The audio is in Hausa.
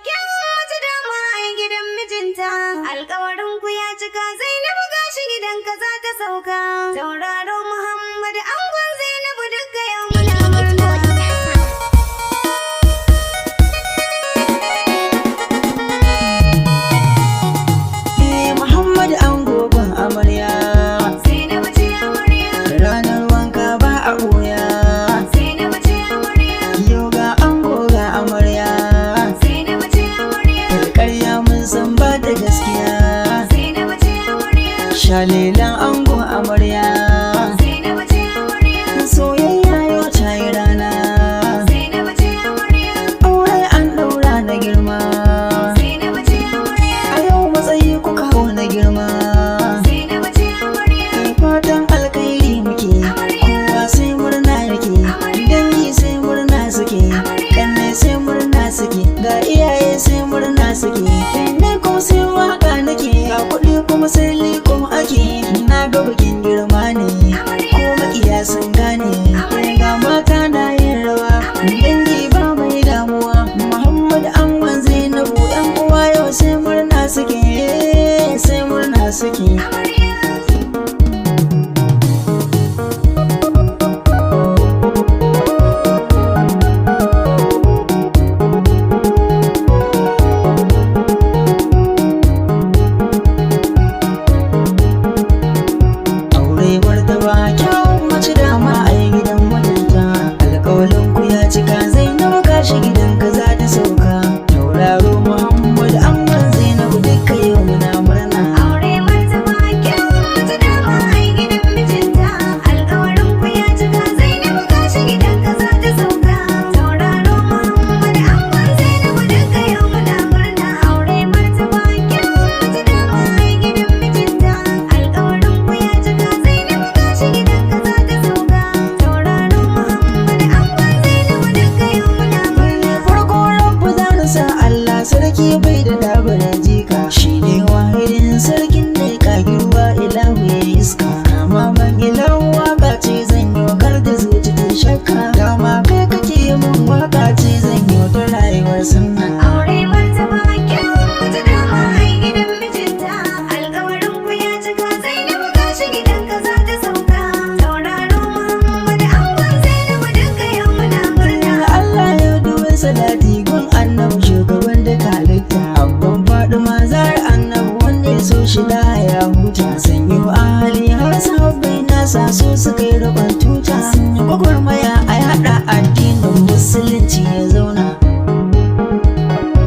kyan mace dama a gidan mijinta. Alƙawarin ku ya cika, Zainabu gashi gidanka za ta sauka. Tauraro Muhammadu angon Zainabu dukka yau muna murna. Muhammadu ango ban amarya. Zainabu ce amarya. Ranar wanka ba a ɓoya. Zainabu ce amarya. Yau ga ango ga amarya. Zainabu ce amarya. Ƙarya mun san ba ta gaskiya. Zainabu ce amarya. Shalilan ango amarya. Zainabu ce amarya. Soyayya yau ta yi rana. Zainabu ce amarya. Aure an ɗaura na girma. Zainabu ce amarya. A yau matsayi ku kawo na girma. Zainabu ce amarya. Fatan alkhairi muke, kowa sai murna yake, dangi sai murna suke, kanne sai murna suke, ga iyaye sai murna suke, ne kuma sai waka nake, ga kuɗi kuma sai liko ake, na ga bikin girma ne, ko makiya sun gane, ga mata na yin rawa, dangi ba mai damuwa, Muhammadu angon Zainabu yan uwa yau sai murna suke, sai murna suke. Gidanka za ta sauka, tauraro Muhammadu angon Zainabu dukka yau muna murna. Aure martaba kyan mace dama a gidan mijinta. Alƙawarin ku ya cika, Zainabu gashi gidanka za ta sauka. Tauraro Muhammadu angon Zainabu dukka yau muna murna. Aure martaba kyan mace dama a gidan mijinta. Alƙawarin ku ya cika, Zainabu gashi gidanka za ta sauka. Tauraro Muhammadu angon Zainabu dukka yau muna murna. Farko rabu za na sa Allah sarki bai da dabarar jika, shi ne wahidin sarkin da ya kagi ruwa ilahu ya iska. Kama man ilahu waka ce zan yi kar da zuci ta shakka, dama kai kake min waka ce zan yi ta rayuwar sunna.